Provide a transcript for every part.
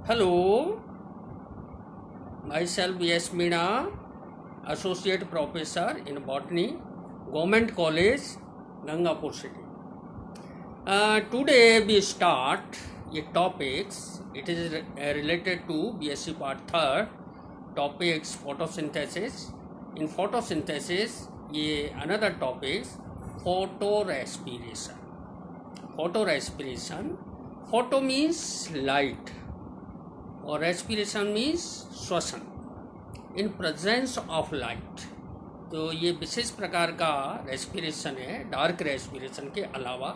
Hello, myself S. Meena, Associate Professor in Botany, Government College, Gangapur City. Today we start a topics. It is related to BSc Part 3, topics photosynthesis. In photosynthesis, another topics photorespiration. Photorespiration. Photo means light. और respiration means श्वसन इन presence of light. तो ये विशेष प्रकार का respiration है, dark respiration के अलावा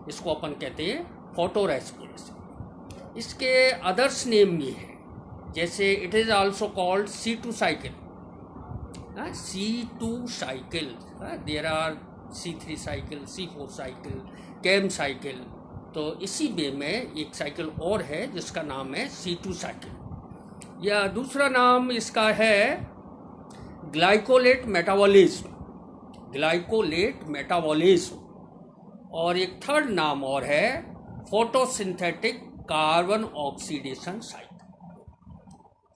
इसको अपन कहते हैं फोटो रेस्पिरेशन। इसके अदर्स नेम भी हैं, जैसे it is also called C2 cycle. C2 cycle, there are C3 cycle, C4 cycle, CAM cycle. तो इसी वे में एक साइकिल और है जिसका नाम है C2 साइकिल। या दूसरा नाम इसका है ग्लाइकोलेट मेटाबॉलिज्म, ग्लाइकोलेट मेटाबॉलिज्म। और एक थर्ड नाम और है photosynthetic carbon oxidation cycle,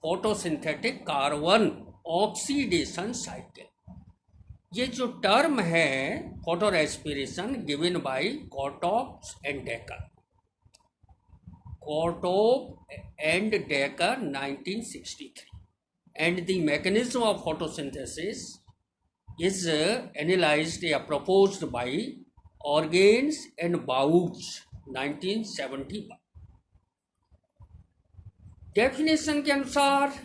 photosynthetic carbon oxidation cycle. ये जो टर्म है photo respiration given by Kotop and Decker, Kotop and Decker 1963, and the mechanism of photosynthesis is analysed या proposed by ऑर्गेन्स एंड बाउच 1971। डेफिनेशन के अनुसार,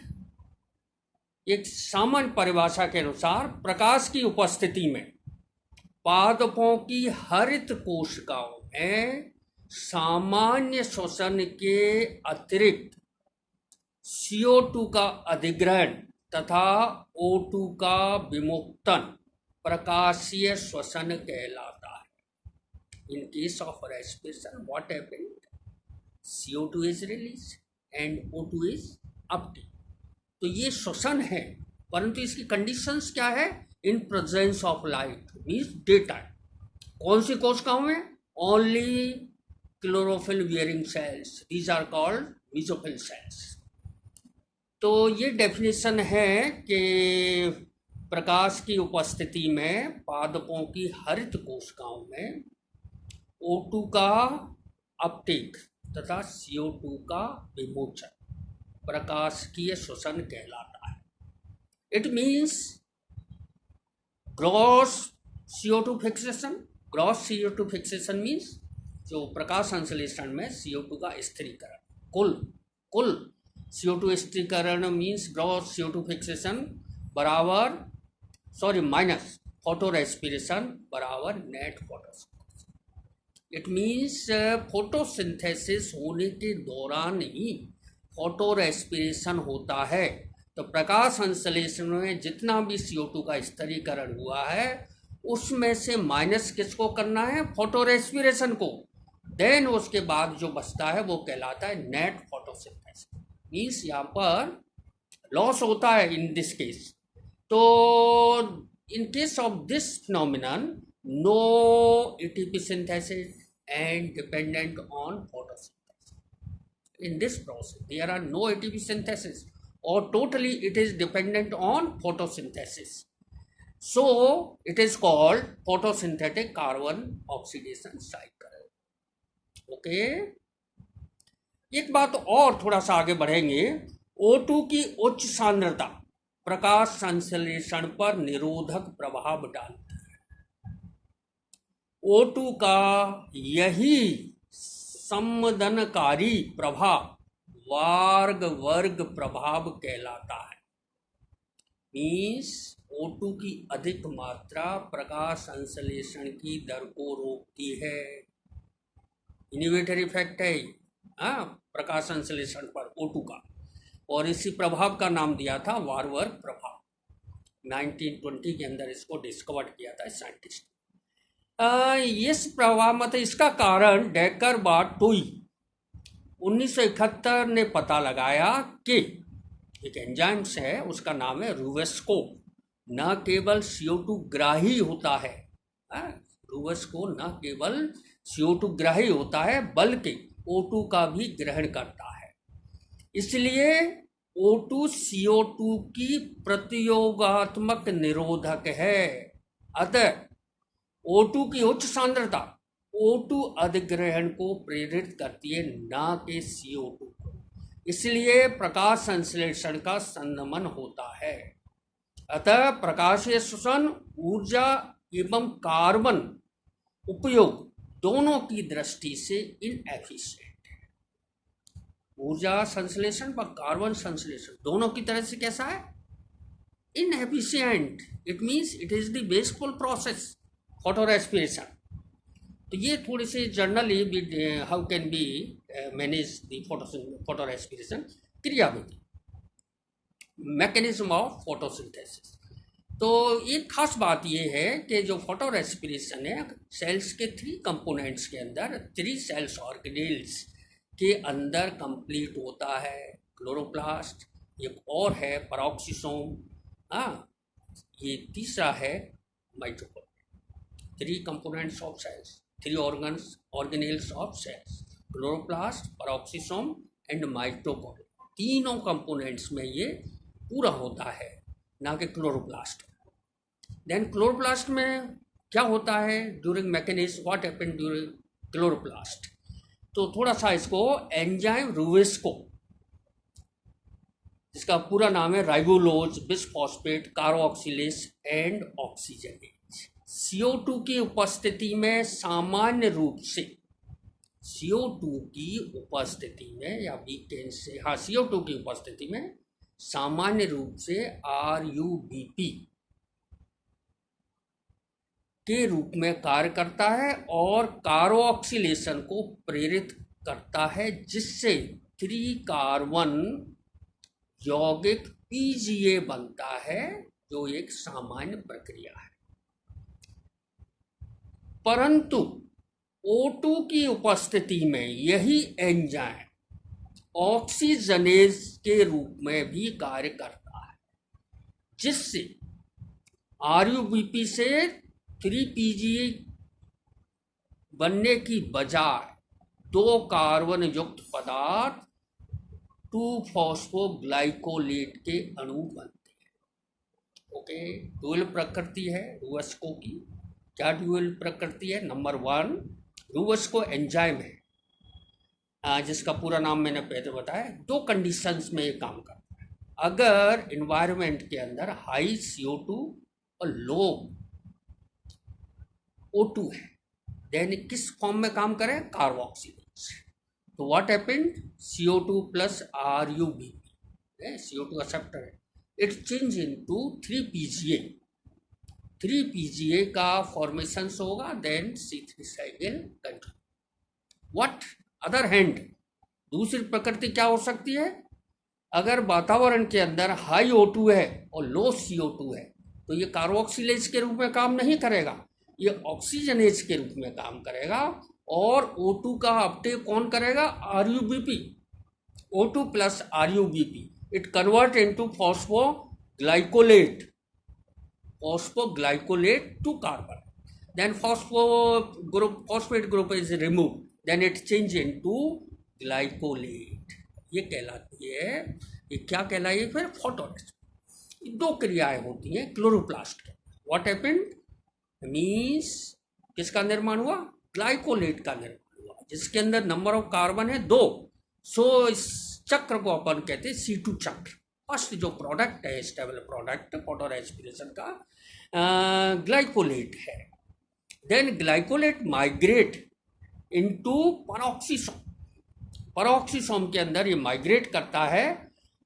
एक सामान्य परिभाषा के अनुसार, प्रकाश की उपस्थिति में पादपों की हरित कोशिकाओं में सामान्य श्वसन के अतिरिक्त CO2 का अधिग्रहण तथा O2 का विमुक्तन प्रकाशीय श्वसन कहलाता है। In case of respiration what happened, CO2 is release and O2 is uptake. तो ये श्वसन है, परंतु इसकी कंडीशंस क्या है? In presence of light means day time. कौन सी कोशिकाओं में? Only chlorophyll bearing cells, these are called mesophyll cells. तो ये डेफिनेशन है कि प्रकाश की उपस्थिति में पादपों की हरित कोशिकाओं में O2 का अपटेक तथा CO2 का विमोचन प्रकाशिय श्वसन कहलाता है। It means gross CO2 fixation. Gross CO2 fixation means जो प्रकाश संश्लेषण में CO2 का स्थिरीकरण, कुल CO2 स्थिरीकरण मीन्स ग्रॉस CO2 फिक्सेशन बराबर माइनस फोटो रेस्पिरेशन बराबर net photosynthesis. It means photosynthesis होने के दौरान ही फोटो रेस्पिरेशन होता है। तो प्रकाश संश्लेषण में जितना भी CO2 का स्थिरीकरण हुआ है उसमें से माइनस किसको करना है? फोटो रेस्पिरेशन को। देन उसके बाद जो बचता है वो कहलाता है नेट फोटोसिंथेसिस। मीन्स यहाँ पर लॉस होता है इन दिस केस। तो in case of this phenomenon no ATP synthesis and dependent on photosynthesis. In this process there are no ATP synthesis or totally it is dependent on photosynthesis. So it is called photosynthetic carbon oxidation cycle. Okay, एक बात और थोड़ा सा आगे बढ़ेंगे। O2 की उच्च सांद्रता प्रकाश संश्लेषण पर निरोधक प्रभाव डालती है। O2 का यही संमदनकारी प्रभाव वार्ग वर्ग प्रभाव कहलाता है। मीन्स O2 की अधिक मात्रा प्रकाश संश्लेषण की दर को रोकती है। इनहिबिटरी इफेक्ट है प्रकाश संश्लेषण पर O2 का, और इसी प्रभाव का नाम दिया था वार्ग प्रभाव। 1920 के अंदर इसको डिस्कवर किया था साइंटिस्ट। इस प्रभाव मतलब इसका कारण डेकर बार्टोई 1971 ने पता लगाया कि एक एंजाइम्स है, उसका नाम है रूवेस्को। न केवल CO2 ग्राही होता है, रूवेस्को न केवल CO2 ग्राही होता है बल्कि O2 का भी ग्रहण करता है। इसलिए O2 CO2 की प्रतियोगात्मक निरोधक है। अतः O2 की उच्च सांद्रता O2 अधिग्रहण को प्रेरित करती है, ना कि CO2 को। इसलिए प्रकाश संश्लेषण का संदमन होता है। अतः प्रकाशीय श्वसन ऊर्जा एवं कार्बन उपयोग दोनों की दृष्टि से इनएफिशिएंट है। ऊर्जा संश्लेषण व कार्बन संश्लेषण दोनों की तरह से कैसा है? Inefficient. It means it is the wasteful process photo respiration. तो ये थोड़ी सी generally how can be manage the photo respiration क्रियाविधि, मैकेनिज्म ऑफ फोटोसिंथेसिस। तो एक खास बात यह है कि जो फोटो रेस्पिरेशन है सेल्स के 3 कंपोनेंट्स के अंदर 3 सेल्स ऑर्गेनेल्स के अंदर कंप्लीट होता है। क्लोरोप्लास्ट, एक और है पैरोक्सिसोम, ये तीसरा है mitochondria. 3 components of cells, 3 organelles of cells, chloroplast, peroxisome and mitochondria. तीनों कंपोनेंट्स में ये पूरा होता है, ना कि क्लोरोप्लास्ट। देन क्लोरोप्लास्ट में क्या होता है during mechanism, what happened during chloroplast? तो थोड़ा सा इसको एंजाइम रूवेस्को, जिसका पूरा नाम है राइबोलोज bisphosphate carboxylase and oxygenase, CO2 की उपस्थिति में सामान्य रूप से CO2 की उपस्थिति में या वीकेंड से CO2 की उपस्थिति में सामान्य रूप से RUBP के रूप में कार्य करता है और कार्बोक्सिलेशन को प्रेरित करता है, जिससे 3 कार्बन यौगिक PGA बनता है, जो एक सामान्य प्रक्रिया है। परंतु O2 की उपस्थिति में यही एंजाइम ऑक्सीजनेज के रूप में भी कार्य करता है, जिससे RUBP से 3 PGA बनने की बजाय 2 कार्बन युक्त पदार्थ 2-फॉस्फोग्लाइकोलेट के अणु बनते हैं। ओके, ड्यूअल प्रकृति है रूवेस्को की। क्या ड्यूअल प्रकृति है? नंबर 1, रूवेस्को एंजाइम है, जिसका पूरा नाम मैंने पहले बताया। 2 कंडीशंस में ये काम करता है। अगर इन्वायरमेंट के अंदर हाई CO2 और लो O2 है, देन किस फॉर्म में काम करें? कार्बोक्सिलेज। तो what happened? CO2 plus RUBP, CO2 acceptor है, it change into 3 PGA। 3 PGA का फॉर्मेशन होगा, then C3 cycle continue. What other hand, दूसरी प्रकृति क्या हो सकती है? अगर वातावरण के अंदर हाई O2 है और लो CO2 है, तो ये कार्बोक्सिलेज के रूप में काम नहीं करेगा, ये ऑक्सीजनेज के रूप में काम करेगा। और O2 का अपटेक कौन करेगा? RUBP। O2 plus RUBP, it convert into phosphoglycolate two carbon, then phosphate group is removed, then it change into glycolate. ये कहलाती है, ये क्या कहलाई? फिर फोटोरेस्पिरेशन। 2 क्रियाएं होती हैं क्लोरोप्लास्ट के। व्हाट हैपेंड मीन्स किसका निर्माण हुआ? ग्लाइकोलेट का निर्माण हुआ, जिसके अंदर नंबर ऑफ कार्बन है 2। सो इस चक्र को अपन कहते हैं C2 चक्र। फर्स्ट जो प्रोडक्ट है, स्टेबल प्रोडक्ट फोटो रेस्पिरेशन का, ग्लाइकोलेट है। Then glycolate migrate into peroxisome. Peroxisome के अंदर ये माइग्रेट करता है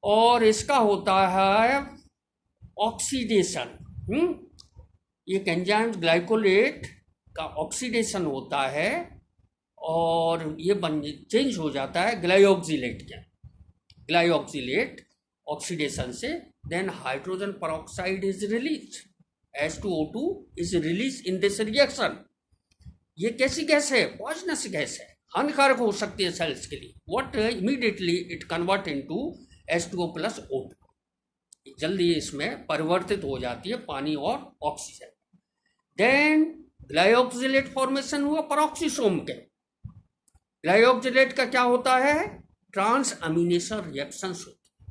और इसका होता है ऑक्सीडेशन। ये एंजाइम ग्लाइकोलेट का ऑक्सीडेशन होता है और ये चेंज हो जाता है ग्लाइऑक्सिलेट के, ग्लाइऑक्सिलेट ऑक्सीडेशन से। Then hydrogen peroxide is release, H2O2 is release in this reaction. ये कैसी गैस है? पॉइजनस गैस है, हानिकारक हो सकती है सेल्स के लिए। What immediately it convert into H2O plus O2, जल्दी इसमें परिवर्तित हो जाती है पानी और ऑक्सीजन। देन ग्लाइऑक्सिलेट फॉर्मेशन हुआ पैरोक्सिसोम के। ग्लाइऑक्सिलेट का क्या होता है? ट्रांस अमीनेशन रिएक्शंस होती है।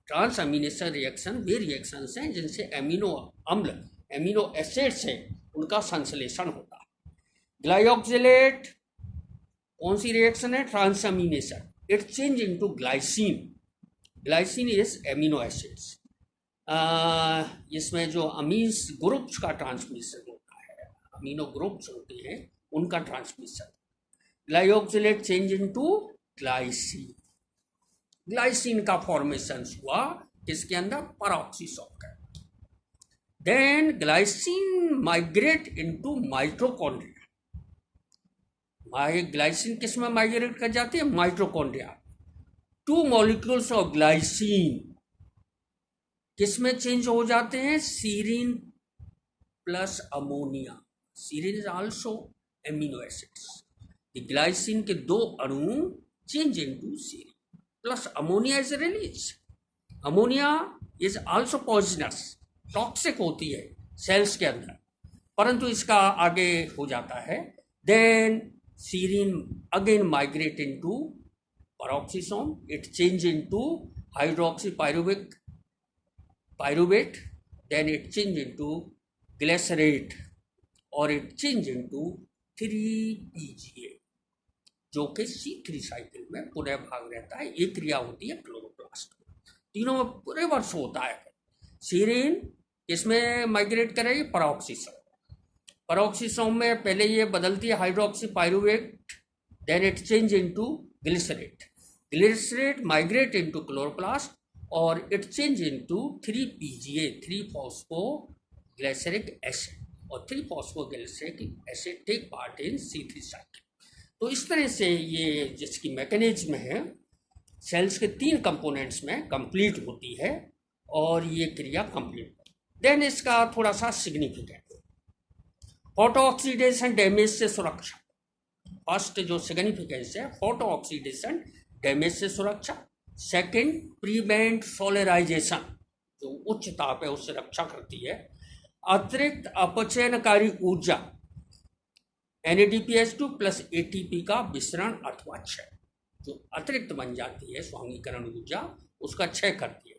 ट्रांस अमीनेशन रिएक्शन वे रिएक्शंस हैं जिनसे एमिनो अम्ल, एमिनो एसिड्स हैं, उनका संश्लेषण होता है। ग्लाइऑक्सिलेट कौन सी रिएक्शन है? Trans amination. It change into glycine. Glycine is amino acids. इसमें जो अमीन्स ग्रुप्स का ट्रांसमिशन होता है, अमीनो ग्रुप्स होते हैं, उनका transmission. Glyoxylate change into glycine. Glycine का फॉर्मेशन हुआ किसके अंदर? परऑक्सीसोम का। Then glycine migrate into mitochondria. Glycine किस में माइग्रेट कर जाती है? माइटोकॉन्ड्रिया। 2 मॉलिक्यूल्स ऑफ ग्लाइसिन किस में चेंज हो जाते हैं? Serine plus ammonia. Serine is also amino acids. Glycine के 2 अणु change into serine plus ammonia is release. Ammonia is also poisonous, toxic होती है सेल्स के अंदर, परंतु इसका आगे हो जाता है। Then serine again migrate into peroxisome, it change into hydroxypyruvate, then it change into glycerate और it change into 3-PGA, जो कि C3 साइकिल में पुनः भाग रहता है। एक क्रिया होती है क्लोरोप्लास्ट। तीनों में पूरे वर्ष होता है। सीरीन इसमें माइग्रेट करेगी पेरोक्सीसोम। पेरोक्सीसोम में पहले ये बदलती है hydroxypyruvate, then it change into glycerate. Glycerate migrate into chloroplast और it change into 3-PGA, three phosphoglyceric acid, और three phosphoglyceric acid take part in C3 cycle. तो इस तरह से ये जिसकी मैकेनिज्म है सेल्स के 3 कंपोनेंट्स में कंप्लीट होती है और ये क्रिया कंप्लीट। देन इसका थोड़ा सा सिग्निफिकेंट, फोटो ऑक्सीडेशन डैमेज से सुरक्षा। फर्स्ट जो सिग्निफिकेंस है, फोटो ऑक्सीडेशन डैमेज से सुरक्षा। सेकंड, प्रिवेंट सोलराइजेशन, जो उच्च ताप है उससे रक्षा करती है। अतिरिक्त अपचयनकारी ऊर्जा NADPH2 प्लस ATP का विसरण अथवा क्षय, जो अतिरिक्त बन जाती है स्वांगीकरण ऊर्जा, उसका क्षय करती है।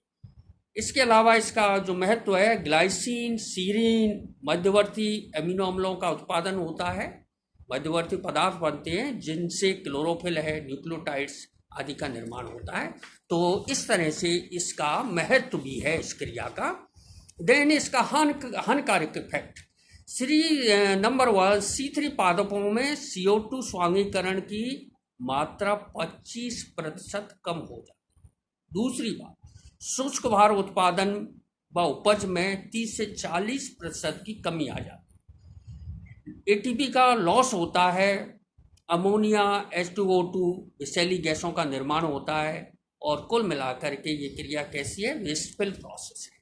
इसके अलावा इसका जो महत्व है, ग्लाइसिन, सीरीन मध्यवर्ती एमिनो अम्लों का उत्पादन होता है। मध्यवर्ती पदार्थ बनते हैं जिनसे क्लोरोफिल है, न्यूक्लियोटाइड्स आदि का निर्माण होता है। तो इस तरह से इसका महत्व भी है इस क्रिया का। देन इसका हानिकारक इफेक्ट, नंबर 1, C3 पादपों में CO2 स्वांगीकरण की मात्रा 25% कम हो जाती है। दूसरी बात, शुष्क भार उत्पादन व उपज में 30 से 40% की कमी आ जाती है। ATP का लॉस होता है, अमोनिया, H2O2 विषैली गैसों का निर्माण होता है, और कुल मिलाकर के ये क्रिया कैसी है? वेस्टफुल प्रोसेस है।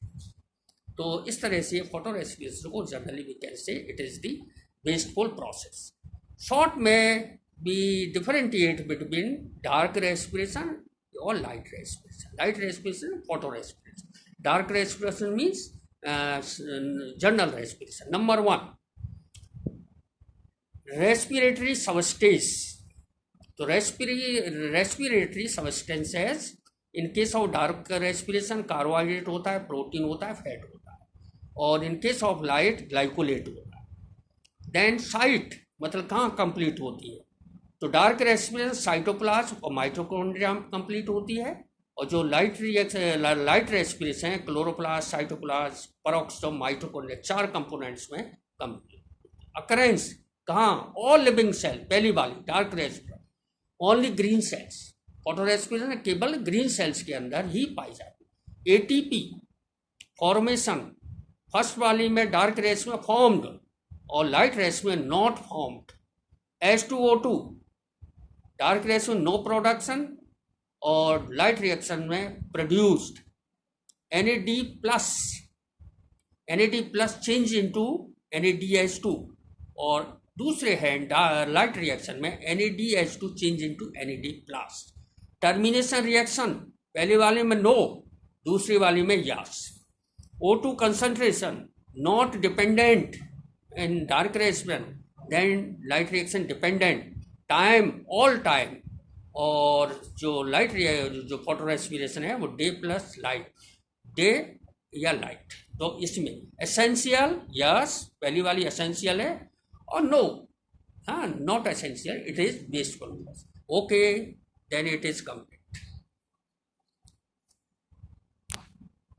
तो इस तरह से फोटो रेस्पिरेशन को generally we can say it is the wasteful process. Short में we differentiate between dark respiration or light respiration. Light respiration, photorespiration. Dark respiration means general respiration. Number 1, respiratory substance. So respiratory substances in case of dark respiration carbohydrate होता है, protein होता है, fat होता है, और in case of light glycolate होता है। Then site मतलब कहाँ कंप्लीट होती है? तो डार्क रेस्पिरेशन साइटोप्लाज्म और माइटोकॉन्ड्रिया में कंप्लीट होती है, और जो लाइट रेस्पिरेशन है chloroplast, cytoplasm, peroxisome, mitochondria, 4 components में कंप्लीट। अकरेंस कहाँ? ऑल लिविंग सेल, पहली वाली dark respiration, only green cells. Photo respiration केवल ग्रीन सेल्स के अंदर ही पाई जाती है। ATP फॉर्मेशन फर्स्ट वाली में डार्क रेस में फॉर्म्ड और लाइट रेस में not formed. H2O2 dark res में नो प्रोडक्शन और लाइट रिएक्शन में produced. NAD plus change into NADH2, और दूसरे हैंड लाइट रिएक्शन में NADH2 change into NAD plus. Termination reaction पहली वाली में नो, दूसरी वाली में yes. O2 concentration not dependent in dark res में, then light reaction dependent, time all time, और जो लाइट जो फोटो रेस्पिरेशन है वो डे प्लस लाइट, डे या लाइट। तो इसमें एसेंशियल यस, पहली वाली एसेंशियल है, और नो हाँ not essential, it is wasteful. Okay, then it is complete.